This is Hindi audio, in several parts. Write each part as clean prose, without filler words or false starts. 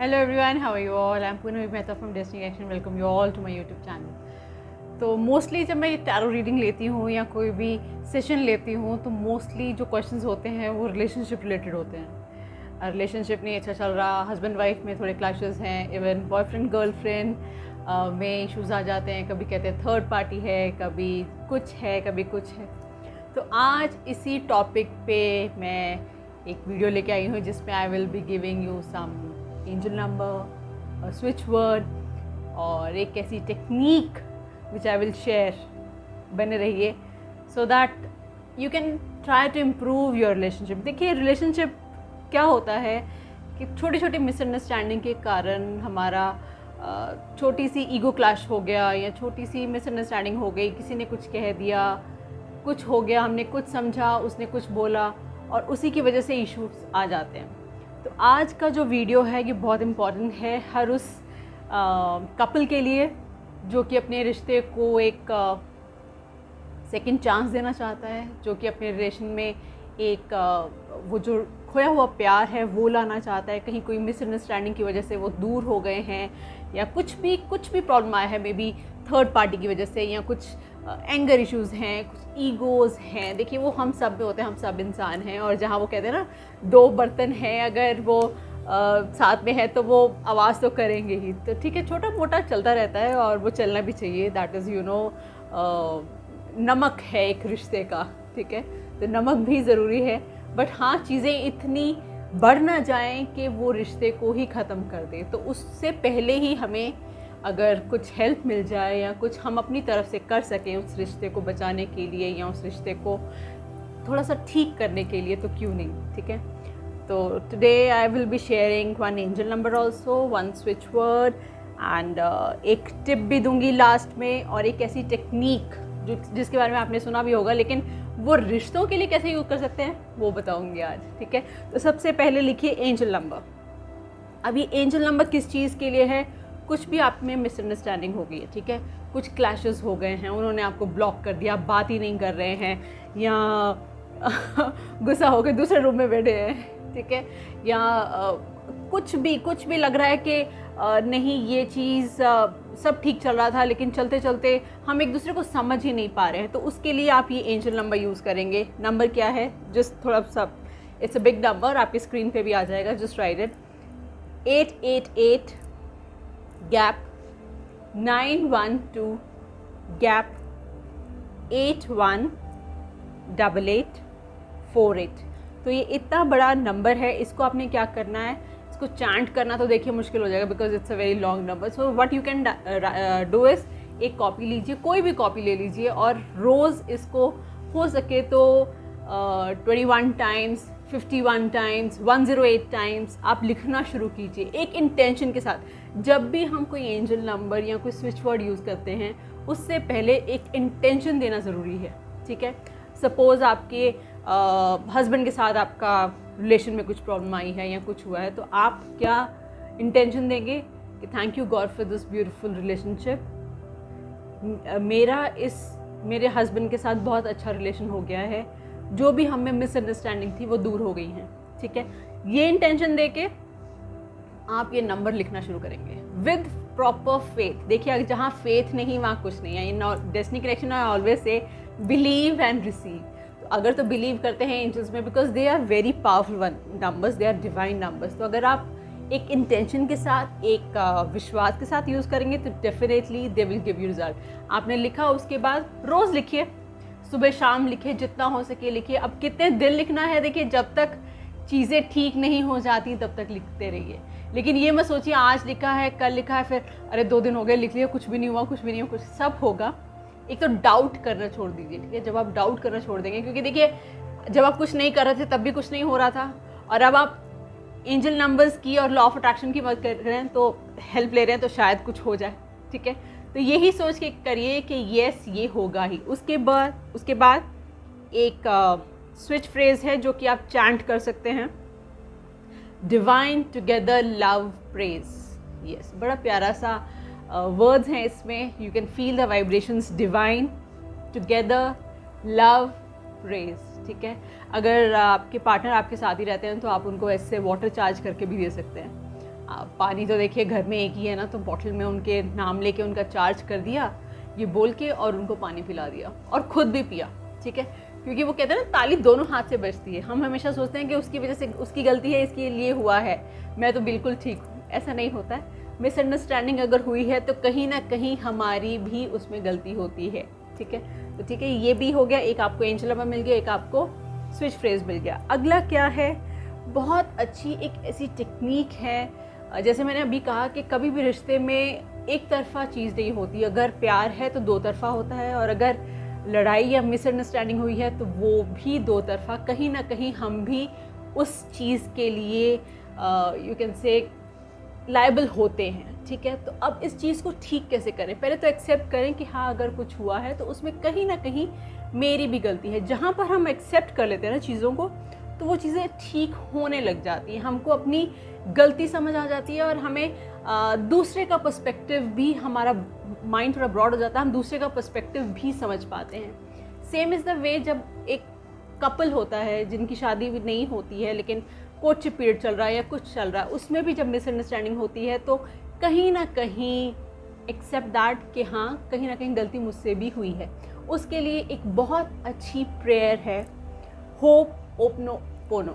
Hello everyone, how are you all? I'm Poonam Mehta from Destiny Action. Welcome you all to my YouTube channel. तो मोस्टली जब मैं टैरो रीडिंग लेती हूँ या कोई भी सेशन लेती हूँ तो मोस्टली जो क्वेश्चंस होते हैं वो रिलेशनशिप रिलेटेड होते हैं। रिलेशनशिप नहीं अच्छा चल रहा, हस्बैंड वाइफ में थोड़े क्लैशेस हैं, इवन बॉयफ्रेंड गर्लफ्रेंड में इश्यूज़ आ जाते हैं। कभी कहते हैं थर्ड पार्टी है, कभी कुछ है, कभी कुछ है। तो आज इसी टॉपिक पे मैं एक वीडियो लेके आई हूँ जिसमें I will be giving you some angel number, switch word और एक ऐसी technique which I will share. बने रहिए so that you can try to improve your relationship. देखिए रिलेशनशिप क्या होता है कि छोटी छोटी मिसअंडरस्टैंडिंग के कारण हमारा छोटी सी ईगो क्लैश हो गया या छोटी सी मिसअंडरस्टैंडिंग हो गई, किसी ने कुछ कह दिया, कुछ हो गया, हमने कुछ समझा, उसने कुछ बोला और उसी की वजह से इश्यूज आ जाते हैं। तो आज का जो वीडियो है ये बहुत इम्पॉर्टेंट है हर उस कपल के लिए जो कि अपने रिश्ते को एक सेकंड चांस देना चाहता है, जो कि अपने रिलेशन में एक वो जो खोया हुआ प्यार है वो लाना चाहता है। कहीं कोई मिसअंडरस्टैंडिंग की वजह से वो दूर हो गए हैं या कुछ भी प्रॉब्लम आया है, मे बी थर्ड पार्टी की वजह से, या कुछ एंगर इश्यूज़ हैं, कुछ ईगोज़ हैं। देखिए वो हम सब में होते हैं, हम सब इंसान हैं। और जहाँ वो कहते हैं ना दो बर्तन हैं, अगर वो साथ में है तो वो आवाज़ तो करेंगे ही। तो ठीक है, छोटा मोटा चलता रहता है और वो चलना भी चाहिए। दैट इज़ नमक है एक रिश्ते का, ठीक है। तो नमक भी ज़रूरी है, बट हाँ चीज़ें इतनी बढ़ ना जाएं कि वो रिश्ते को ही ख़त्म कर दे। तो उससे पहले ही हमें अगर कुछ हेल्प मिल जाए या कुछ हम अपनी तरफ से कर सकें उस रिश्ते को बचाने के लिए या उस रिश्ते को थोड़ा सा ठीक करने के लिए, तो क्यों नहीं, ठीक है। तो today I will be sharing one angel number also, one switch word and एक टिप भी दूंगी लास्ट में, और एक ऐसी टेक्निक जिसके बारे में आपने सुना भी होगा लेकिन वो रिश्तों के लिए कैसे यूज़ कर सकते हैं वो बताऊंगी आज, ठीक है। तो सबसे पहले लिखिए एंजल नंबर। अभी एंजल नंबर किस चीज़ के लिए है? कुछ भी आप में मिसअंडरस्टैंडिंग हो गई है, ठीक है, कुछ क्लैशेस हो गए हैं, उन्होंने आपको ब्लॉक कर दिया, बात ही नहीं कर रहे हैं, या गुस्सा होकर दूसरे रूम में बैठे हैं, ठीक है, या कुछ भी लग रहा है कि नहीं ये चीज़ सब ठीक चल रहा था लेकिन चलते चलते हम एक दूसरे को समझ ही नहीं पा रहे हैं। तो उसके लिए आप ये एंजल नंबर यूज़ करेंगे। नंबर क्या है? जस्ट थोड़ा सा, इट्स अ बिग नंबर, आपकी स्क्रीन पे भी आ जाएगा, just right it. 888 gap 912 gap 818848। तो ये इतना बड़ा नंबर है, इसको आपने क्या करना है, इसको चैंट करना तो देखिए मुश्किल हो जाएगा because it's a very long number. So what you can do is, एक कॉपी लीजिए, कोई भी कॉपी ले लीजिए और रोज़ इसको हो सके तो 21 टाइम्स, 51 टाइम्स, 108 टाइम्स आप लिखना शुरू कीजिए एक इंटेंशन के साथ। जब भी हम कोई एंजल नंबर या कोई स्विच वर्ड यूज़ करते हैं उससे पहले एक इंटेंशन देना ज़रूरी है, ठीक है। सपोज़ आपके हस्बैंड के साथ आपका रिलेशन में कुछ प्रॉब्लम आई है या कुछ हुआ है, तो आप क्या इंटेंशन देंगे कि thank you God for this beautiful relationship, मेरे हस्बैंड के साथ बहुत अच्छा रिलेशन हो गया है, जो भी हमें मिसअंडरस्टैंडिंग थी वो दूर हो गई हैं, ठीक है। ये इंटेंशन देके आप ये नंबर लिखना शुरू करेंगे विद प्रॉपर फेथ। देखिए जहाँ फेथ नहीं वहाँ कुछ नहीं है। In destiny connection I always say believe and receive. तो अगर तो बिलीव करते हैं एंजल्स में because they are very powerful numbers, they are divine numbers. तो अगर आप एक इंटेंशन के साथ, एक विश्वास के साथ यूज़ करेंगे तो definitely they will give you result. आपने लिखा, उसके बाद रोज़ लिखिए, सुबह शाम लिखिए, जितना हो सके लिखिए। अब कितने दिन लिखना है? देखिए जब तक चीज़ें ठीक नहीं हो जाती तब तक लिखते रहिए। लेकिन ये मत सोचिए आज लिखा है कल लिखा है फिर अरे 2 दिन हो गए लिख लिया, कुछ भी नहीं हुआ, कुछ भी नहीं हुआ, कुछ सब होगा। एक तो डाउट करना छोड़ दीजिए, ठीक है। जब आप डाउट करना छोड़ देंगे, क्योंकि देखिए जब आप कुछ नहीं कर रहे थे तब भी कुछ नहीं हो रहा था, और अब आप एंजल नंबर्स की और लॉ ऑफ अट्रैक्शन की मदद कर रहे हैं तो हेल्प ले रहे हैं तो शायद कुछ हो जाए, ठीक है। तो यही सोच के करिए कि येस ये होगा ही। उसके बाद एक स्विच फ्रेज है जो कि आप चैंट कर सकते हैं, divine together love praise. Yes, बड़ा प्यारा सा वर्ड्स हैं इसमें। You can feel the vibrations, divine together love praise, ठीक है। अगर आपके पार्टनर आपके साथ ही रहते हैं तो आप उनको ऐसे वाटर चार्ज करके भी दे सकते हैं। पानी तो देखिए घर में एक ही है ना, तो बॉटल में उनके नाम लेके उनका चार्ज कर दिया ये बोल के, और उनको पानी पिला दिया और खुद भी पिया, ठीक है। क्योंकि वो कहते हैं ना ताली दोनों हाथ से बजती है। हम हमेशा सोचते हैं कि उसकी वजह से उसकी गलती है, इसके लिए हुआ है, मैं तो बिल्कुल ठीक हूँ। ऐसा नहीं होता है। मिसअंडरस्टैंडिंग अगर हुई है तो कहीं ना कहीं हमारी भी उसमें गलती होती है, ठीक है। तो ठीक है, ये भी हो गया, एक आपको एंजल नंबर मिल गया, एक आपको स्विच फ्रेज मिल गया। अगला क्या है, बहुत अच्छी एक ऐसी टेक्निक है, जैसे मैंने अभी कहा कि कभी भी रिश्ते में एक तरफा चीज़ नहीं होती। अगर प्यार है तो दो तरफा होता है, और अगर लड़ाई या मिसअंडरस्टैंडिंग हुई है तो वो भी दो तरफा। कहीं ना कहीं हम भी उस चीज़ के लिए यू कैन से लायबल होते हैं, ठीक है। तो अब इस चीज़ को ठीक कैसे करें, पहले तो एक्सेप्ट करें कि हाँ अगर कुछ हुआ है तो उसमें कहीं ना कहीं मेरी भी गलती है। जहाँ पर हम एक्सेप्ट कर लेते हैं ना चीज़ों को, तो वो चीज़ें ठीक होने लग जाती हैं, हमको अपनी गलती समझ आ जाती है, और हमें दूसरे का पर्सपेक्टिव भी, हमारा माइंड थोड़ा ब्रॉड हो जाता है, हम दूसरे का पर्सपेक्टिव भी समझ पाते हैं। सेम इज़ द वे जब एक कपल होता है जिनकी शादी भी नहीं होती है लेकिन कोर्टशिप पीरियड चल रहा है या कुछ चल रहा है, उसमें भी जब मिसअंडरस्टैंडिंग होती है तो कहीं ना कहीं एक्सेप्ट दैट कि हाँ कहीं ना कहीं गलती मुझसे भी हुई है। उसके लिए एक बहुत अच्छी प्रेयर है, होप ओपनो पोनो,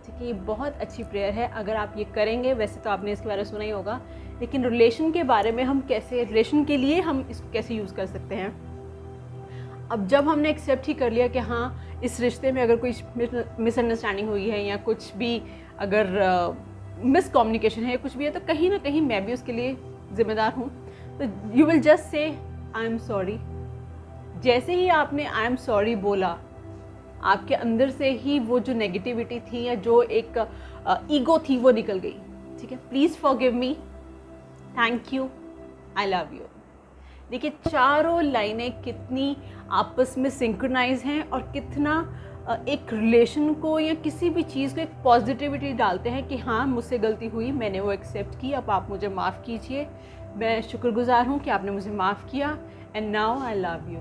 ठीक है। ये बहुत अच्छी प्रेयर है, अगर आप ये करेंगे, वैसे तो आपने इसके बारे में सुना ही होगा, लेकिन रिलेशन के बारे में हम कैसे, रिलेशन के लिए हम इसको कैसे यूज़ कर सकते हैं। अब जब हमने एक्सेप्ट ही कर लिया कि हाँ इस रिश्ते में अगर कोई मिसअंडरस्टैंडिंग हुई है या कुछ भी अगर मिसकम्युनिकेशन है या कुछ भी है, तो कहीं ना कहीं मैं भी उसके लिए ज़िम्मेदार हूँ। तो you will just say I am sorry. जैसे ही आपने आई एम सॉरी बोला, आपके अंदर से ही वो जो नेगेटिविटी थी या जो एक ईगो थी वो निकल गई, ठीक है। Please forgive me, thank you, I love you. देखिए चारों लाइनें कितनी आपस में सिंक्रोनाइज हैं और कितना एक रिलेशन को या किसी भी चीज़ को एक पॉजिटिविटी डालते हैं कि हाँ मुझसे गलती हुई, मैंने वो एक्सेप्ट की, अब आप मुझे माफ़ कीजिए, मैं शुक्रगुजार हूँ कि आपने मुझे माफ़ किया, and now I love you.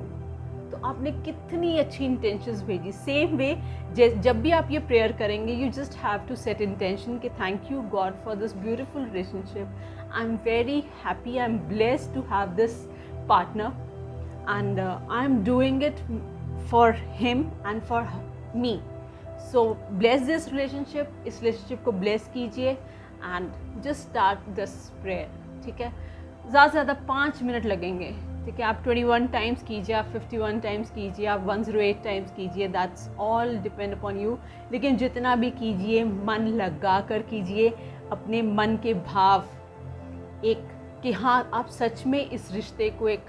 तो आपने कितनी अच्छी इंटेंशंस भेजी। सेम वे जब भी आप ये प्रेयर करेंगे, you just have to set intention कि thank you God for this beautiful relationship, I am very happy, I am blessed to have this partner, and I am doing it for him and for me. So bless this relationship, इस relationship को bless कीजिए and just start this prayer, ठीक है। ज़्यादा से ज़्यादा 5 मिनट लगेंगे, ठीक है। आप 21 टाइम्स कीजिए, आप 51 टाइम्स कीजिए, आप 108 टाइम्स कीजिए, that's all depend upon you. लेकिन जितना भी कीजिए मन लगा कर कीजिए, अपने मन के भाव एक कि हाँ आप सच में इस रिश्ते को एक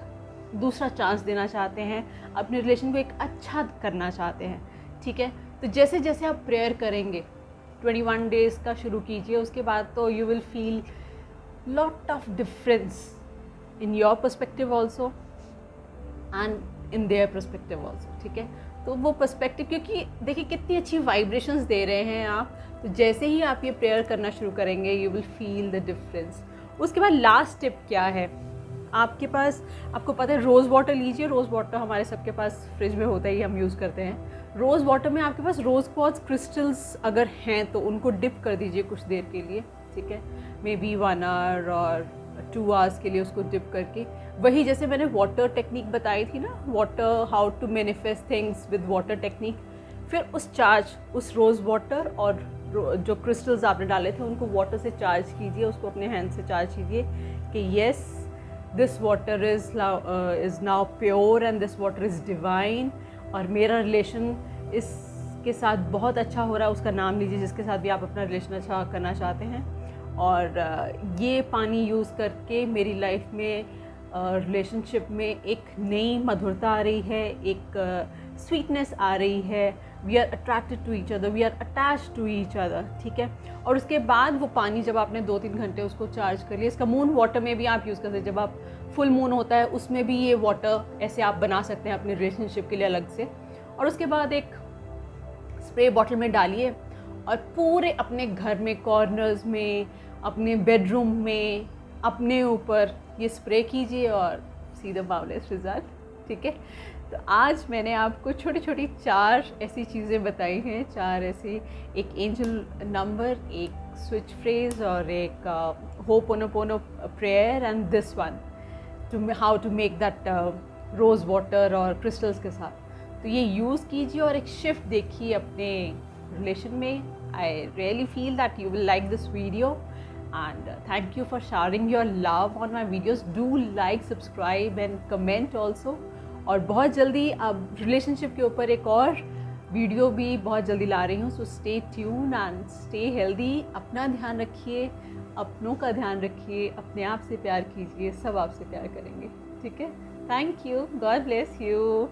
दूसरा चांस देना चाहते हैं, अपने रिलेशन को एक अच्छा करना चाहते हैं, ठीक है। तो जैसे जैसे आप प्रेयर करेंगे, 21 डेज़ का शुरू कीजिए, उसके बाद तो you will feel lot of difference in your perspective also and in their perspective also, ठीक है। तो वो पर्सपेक्टिव, क्योंकि देखिए कितनी अच्छी वाइब्रेशंस दे रहे हैं आप, तो जैसे ही आप ये प्रेयर करना शुरू करेंगे you will feel the difference. उसके बाद लास्ट टिप क्या है, आपके पास, आपको पता है रोज़ वाटर लीजिए। रोज़ वाटर हमारे सबके पास फ्रिज में होता ही, हम यूज़ करते हैं। रोज़ वाटर में आपके पास रोज़ क्वार्ट्ज क्रिस्टल्स अगर हैं तो उनको डिप कर दीजिए कुछ देर के लिए, ठीक है। मे बी 1 आवर और 2 आवर्स के लिए उसको डिप करके, वही जैसे मैंने वाटर टेक्निक बताई थी ना, water how to manifest things with water technique. फिर उस रोज़ वाटर और जो क्रिस्टल्स आपने डाले थे उनको वाटर से चार्ज कीजिए, उसको अपने हैंड से चार्ज कीजिए कि yes this water is now pure and this water is divine, और मेरा रिलेशन इसके साथ बहुत अच्छा हो रहा है। उसका नाम लीजिए जिसके साथ भी आप अपना रिलेशन अच्छा करना चाहते हैं, और ये पानी यूज़ करके मेरी लाइफ में रिलेशनशिप में एक नई मधुरता आ रही है, एक स्वीटनेस आ रही है, we are attracted to each other, we are attached to each other, ठीक है। और उसके बाद वो पानी जब आपने 2-3 घंटे उसको चार्ज कर लिया, इसका मून वाटर में भी आप यूज़ कर सकते हैं। जब आप फुल मून होता है उसमें भी ये वाटर ऐसे आप बना सकते हैं अपने रिलेशनशिप के लिए अलग से। और उसके बाद एक स्प्रे बॉटल में डालिए और पूरे अपने घर में कॉर्नर्स में, अपने बेडरूम में, अपने ऊपर ये स्प्रे कीजिए और सी द मार्वलस रिजल्ट, ठीक है। तो आज मैंने आपको छोटी छोटी 4 ऐसी चीज़ें बताई हैं, 4 ऐसे, एक एंजल नंबर, एक स्विच फ्रेज और एक ho'oponopono prayer and this one to how to make that rose water और क्रिस्टल्स के साथ। तो ये यूज़ कीजिए और एक शिफ्ट देखिए अपने रिलेशन में। I really feel that you will like this video and thank you for sharing your love on my videos. Do like, subscribe and comment also. और बहुत जल्दी अब रिलेशनशिप के ऊपर एक और वीडियो भी बहुत जल्दी ला रही हूँ। So stay tune and stay healthy. अपना ध्यान रखिए, अपनों का ध्यान रखिए, अपने आप से प्यार कीजिए, सब आपसे प्यार करेंगे। ठीक है, thank you, God bless you.